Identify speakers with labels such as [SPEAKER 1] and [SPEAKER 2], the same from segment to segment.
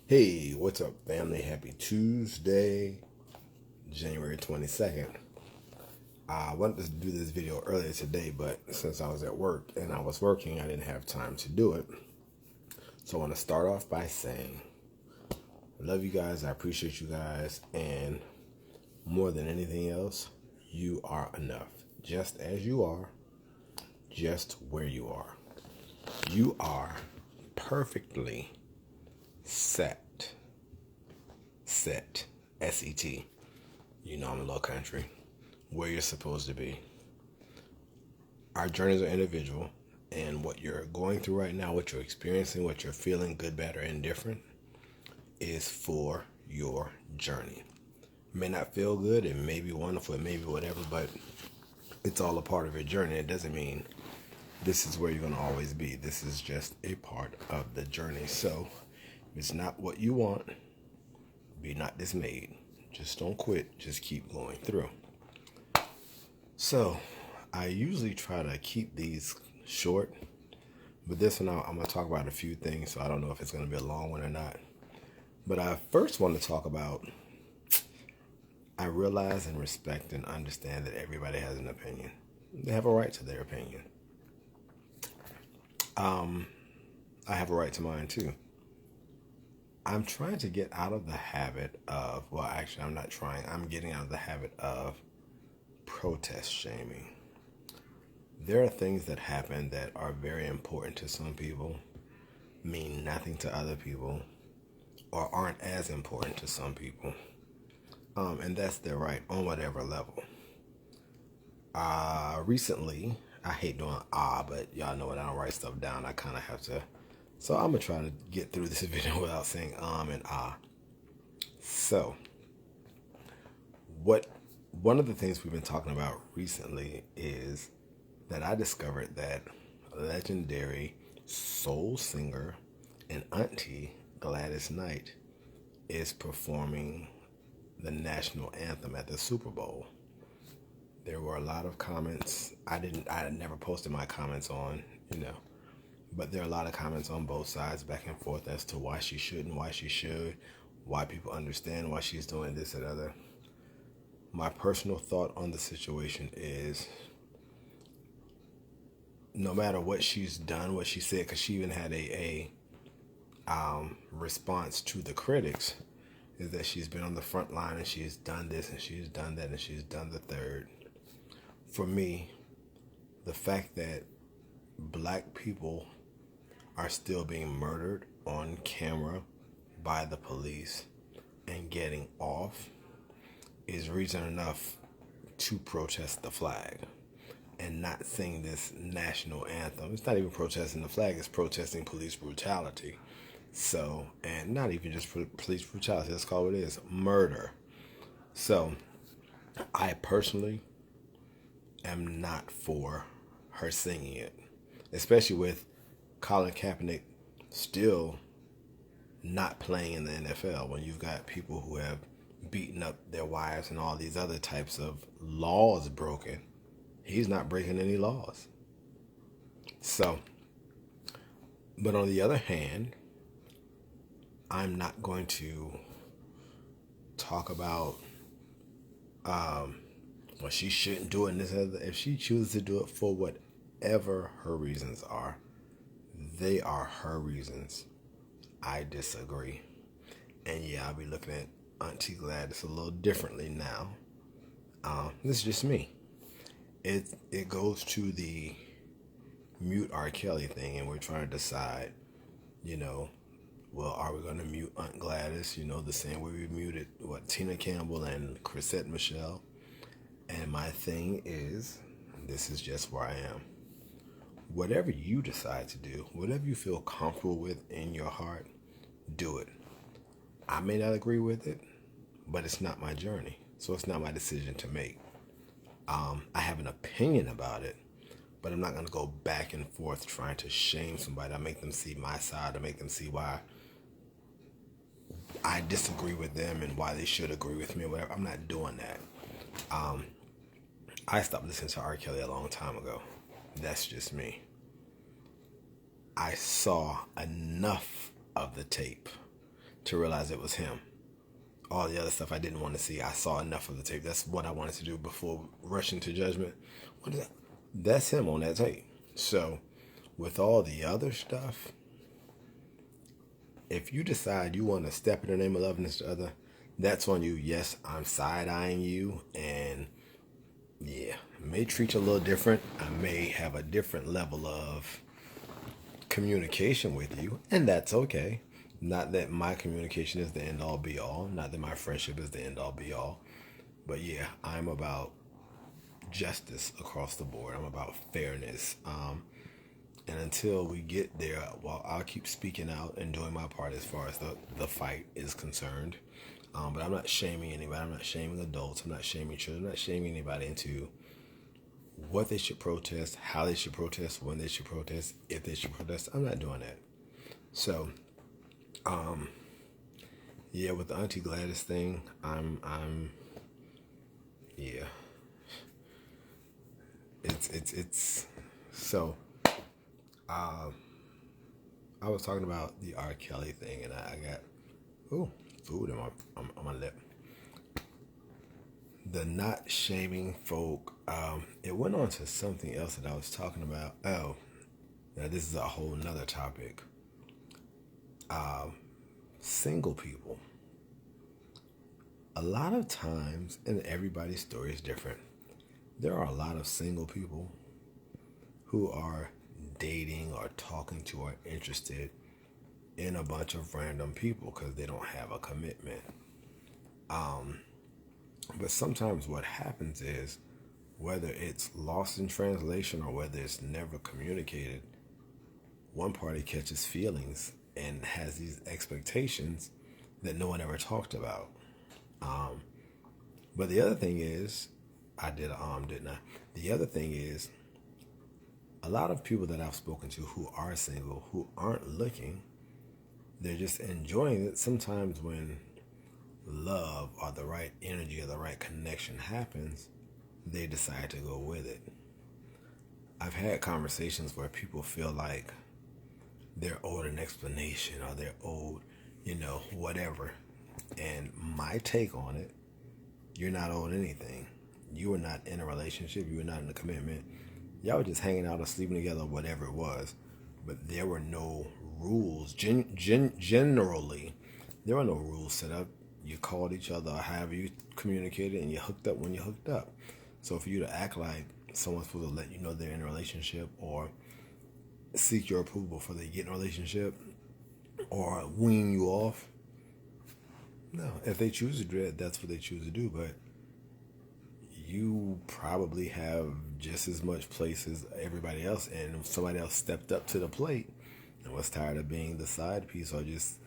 [SPEAKER 1] Hey, what's up, family? Happy Tuesday, January 22nd. I wanted to do this video earlier today, but since I was at work and I was working, I didn't have time to do it. So I want to start off by saying, I love you guys, I appreciate you guys, and more than anything else, you are enough. Just as you are, just where you are. You are perfectly set, S-E-T. You know I'm a little country. Where you're supposed to be. Our journeys are individual, and what you're going through right now, what you're experiencing, what you're feeling, good, bad, or indifferent, is for your journey. It may not feel good, it may be wonderful, it may be whatever, but it's all a part of your journey. It doesn't mean this is where you're going to always be. This is just a part of the journey. So if it's not what you want, be not dismayed. Just don't quit. Just keep going through. So I usually try to keep these short, but this one I'm going to talk about a few things, so I don't know if it's going to be a long one or not. But I first want to talk about, I realize and respect and understand that everybody has an opinion. They have a right to their opinion. I have a right to mine too. I'm trying to get out of the habit of, well, actually, I'm not trying. I'm getting out of the habit of protest shaming. There are things that happen that are very important to some people, mean nothing to other people, or aren't as important to some people. And that's their right on whatever level. Recently, I hate doing but y'all know it, I don't write stuff down. I kind of have to. So I'm going to try to get through this video without saying and ah. So, one of the things we've been talking about recently is that I discovered that legendary soul singer and auntie Gladys Knight is performing the national anthem at the Super Bowl. There were a lot of comments. I never posted my comments on, but there are a lot of comments on both sides, back and forth, as to why she shouldn't, why she should, why people understand why she's doing this and other. My personal thought on the situation is, no matter what she's done, what she said, because she even had a response to the critics, is that she's been on the front line and she's done this and she's done that and she's done the third. For me, the fact that black people are still being murdered on camera by the police and getting off is reason enough to protest the flag and not sing this national anthem. It's not even protesting the flag, it's protesting police brutality. So, and not even just police brutality, that's called what it is, murder. So, I personally am not for her singing it, especially with Colin Kaepernick still not playing in the NFL, when you've got people who have beaten up their wives and all these other types of laws broken. He's not breaking any laws. So, but on the other hand, I'm not going to talk about well, she shouldn't do it and this other. If she chooses to do it for whatever her reasons are, they are her reasons. I disagree. And yeah, I'll be looking at Auntie Gladys a little differently now. This is just me. It goes to the mute R. Kelly thing, and we're trying to decide, well, are we going to mute Aunt Gladys, the same way we muted, Tina Campbell and Chrisette Michelle? And my thing is, this is just where I am. Whatever you decide to do, whatever you feel comfortable with in your heart, do it. I may not agree with it, but it's not my journey, so it's not my decision to make. I have an opinion about it, but I'm not going to go back and forth trying to shame somebody. I make them see my side, to make them see why I disagree with them and why they should agree with me or whatever. I'm not doing that. I stopped listening to R. Kelly a long time ago. That's just me. I saw enough of the tape to realize it was him. All the other stuff I didn't want to see. I saw enough of the tape. That's what I wanted to do before rushing to judgment. What is that? That's him on that tape. So, with all the other stuff, if you decide you want to step in the name of loving each other, that's on you. Yes, I'm side-eyeing you, and yeah, I may treat you a little different. I may have a different level of communication with you, and that's okay. Not that my communication is the end-all be-all. Not that my friendship is the end-all be-all. But yeah, I'm about justice across the board. I'm about fairness. And until we get there, well, I'll keep speaking out and doing my part as far as the fight is concerned. But I'm not shaming anybody. I'm not shaming adults. I'm not shaming children. I'm not shaming anybody into what they should protest, how they should protest, when they should protest, if they should protest. I'm not doing that. So, yeah, with the Auntie Gladys thing, yeah. It's so. I was talking about the R. Kelly thing, and I got food on my lip. The not shaming folk. It went on to something else that I was talking about. Oh, now this is a whole nother topic. Single people. A lot of times, and everybody's story is different, there are a lot of single people who are dating or talking to or interested in a bunch of random people because they don't have a commitment. But sometimes what happens is, whether it's lost in translation or whether it's never communicated, one party catches feelings and has these expectations that no one ever talked about. But the other thing is, I did didn't I? The other thing is, a lot of people that I've spoken to who are single, who aren't looking, they're just enjoying it. Sometimes when love or the right energy or the right connection happens, they decide to go with it. I've had conversations where people feel like they're owed an explanation or they're owed, whatever. And my take on it, you're not owed anything. You were not in a relationship. You were not in a commitment. Y'all were just hanging out or sleeping together, whatever it was. But there were no rules. Generally, there were no rules set up. You called each other or however you communicated, and you hooked up when you hooked up. So for you to act like someone's supposed to let you know they're in a relationship or seek your approval before they get in a relationship or wean you off, no. If they choose to do it, that's what they choose to do. But you probably have just as much place as everybody else, and if somebody else stepped up to the plate and was tired of being the side piece or just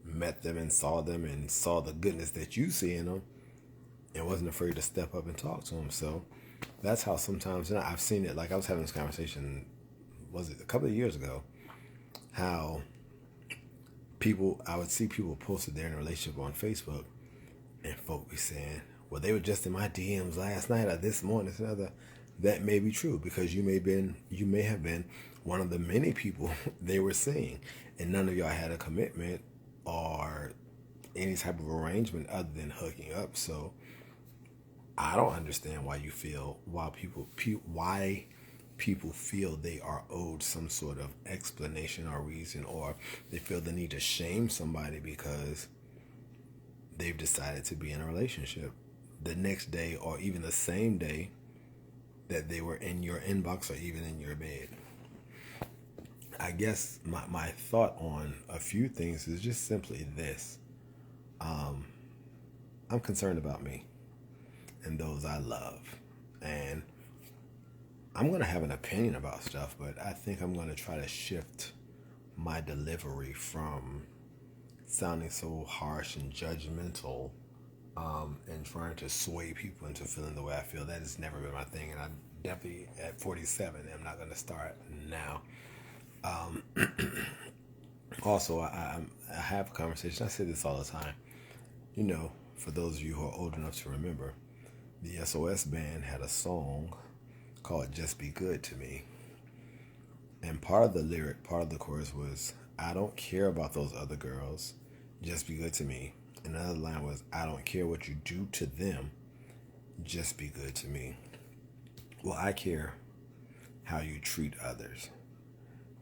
[SPEAKER 1] met them and saw the goodness that you see in them and wasn't afraid to step up and talk to them. So that's how sometimes, and I've seen it, like I was having this conversation, was it a couple of years ago, how I would see people posted they're in a relationship on Facebook, and folk be saying, well, they were just in my DMs last night or this morning, this and other. That may be true because you may have been one of the many people they were seeing, and none of y'all had a commitment or any type of arrangement other than hooking up. So I don't understand why people feel they are owed some sort of explanation or reason, or they feel the need to shame somebody because they've decided to be in a relationship the next day or even the same day that they were in your inbox or even in your bed. I guess my thought on a few things is just simply this. I'm concerned about me and those I love. And I'm going to have an opinion about stuff, but I think I'm going to try to shift my delivery from sounding so harsh and judgmental and trying to sway people into feeling the way I feel. That has never been my thing, and I definitely, at 47, am not going to start now. Also, I have a conversation. I say this all the time. For those of you who are old enough to remember, the SOS band had a song called Just Be Good to Me. And part of the chorus was, I don't care about those other girls. just be good to me. Another line was, I don't care what you do to them, just be good to me. Well, I care how you treat others,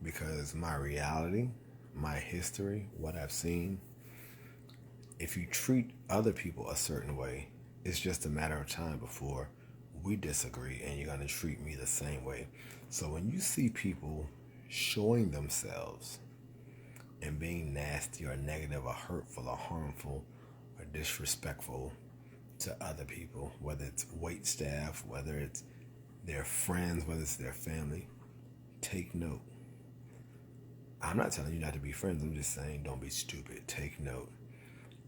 [SPEAKER 1] because my reality, my history, what I've seen, if you treat other people a certain way, it's just a matter of time before we disagree and you're going to treat me the same way. So when you see people showing themselves and being nasty or negative or hurtful or harmful or disrespectful to other people, whether it's wait staff, whether it's their friends, whether it's their family, take note. I'm not telling you not to be friends. I'm just saying don't be stupid. Take note.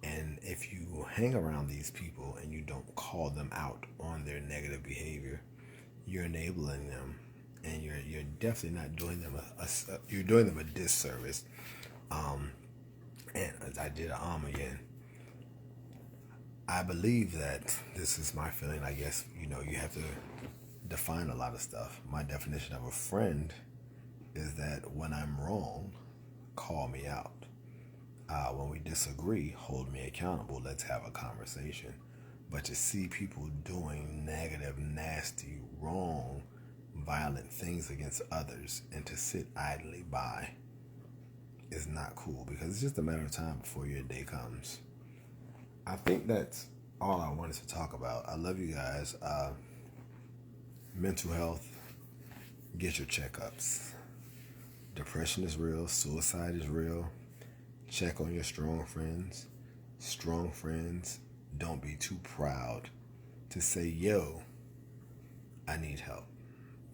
[SPEAKER 1] And if you hang around these people and you don't call them out on their negative behavior, you're enabling them, and you're definitely not doing them you're doing them a disservice. And as I did again, I believe that this is my feeling. I guess you have to define a lot of stuff. My definition of a friend is that when I'm wrong, call me out. When we disagree, hold me accountable. Let's have a conversation. But to see people doing negative, nasty, wrong, violent things against others and to sit idly by is not cool, because it's just a matter of time before your day comes. I think that's all I wanted to talk about. I love you guys. Mental health, get your checkups. Depression is real. Suicide is real. Check on your strong friends. Strong friends, don't be too proud to say, yo, I need help.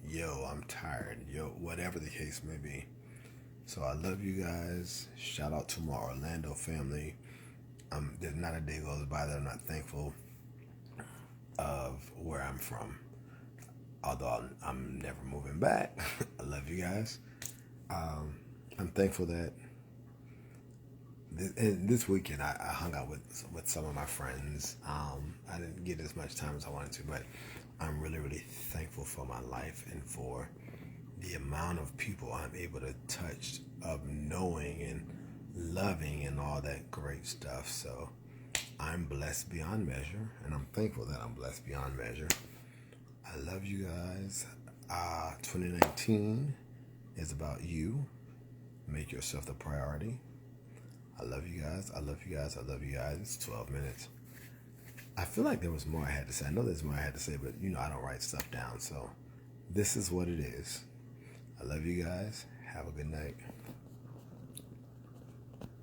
[SPEAKER 1] Yo, I'm tired. Yo, whatever the case may be. So I love you guys. Shout out to my Orlando family. There's not a day goes by that I'm not thankful of where I'm from. Although I'm never moving back. I love you guys. I'm thankful that this weekend I hung out with some of my friends. I didn't get as much time as I wanted to, but I'm really, really thankful for my life and for the amount of people I'm able to touch, of knowing and loving and all that great stuff. So I'm blessed beyond measure, and I'm thankful that I'm blessed beyond measure. I love you guys. 2019 is about you. Make yourself the priority. I love you guys. I love you guys. I love you guys. It's 12 minutes. I feel like there was more I had to say. I know there's more I had to say, but I don't write stuff down. So this is what it is. I love you guys. Have a good night.